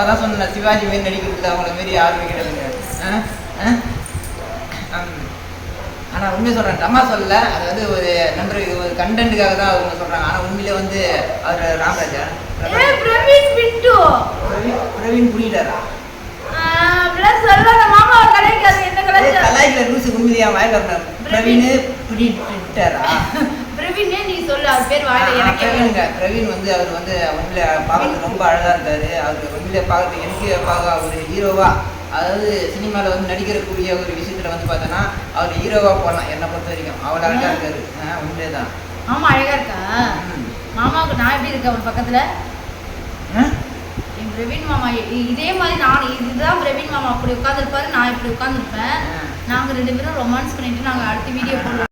அதான் சொன்ன சிவாஜி மாரி நடிக்கிறது அவங்கள மாரி யாருமே கிடையாதுங்க. ஆனால் உண்மையை சொல்கிறேன், தம்மா சொல்லல. அது வந்து ஒரு நண்பர்கள் ஒரு கண்டென்ட்டுக்காக தான் அவங்க சொல்கிறாங்க. ஆனால் உண்மையிலே வந்து அவர் ராமராஜா பிரவீன் புரியிட்டாரா கலாய்க்கிற லூசு உண்மையா வாயில பிரவீன் புரியிட்டாரா? பிரவீன் வந்து அவர் வந்து உண்மையில பார்க்கறதுக்கு ரொம்ப அழகா இருக்காரு. அவரு உண்மையில பார்க்கறதுக்கு எனக்கு பார்க்க ஒரு ஹீரோவா, அதாவது சினிமாவில் வந்து நடிக்கிறக்கூடிய ஒரு விஷயத்துல வந்து பார்த்தோன்னா அவர் ஹீரோவா போகலாம். என்னை பொறுத்த வரைக்கும் அவ்வளோ அழகா இருக்காரு. உண்மையதான். மாமா அழகா இருக்கா? மாமாவுக்கு நான் எப்படி இருக்கேன் அவர் பக்கத்துல? என் பிரவீன் மாமா இதே மாதிரி நான் இதுதான் பிரவீன் மாமா அப்படி உட்காந்துருப்பாரு, நான் இப்படி உட்காந்துருப்பேன். நாங்கள் 2 பேரும் ரொமான்ஸ் பண்ணிட்டு நாங்கள் அடுத்த வீடியோ போடுவோம்.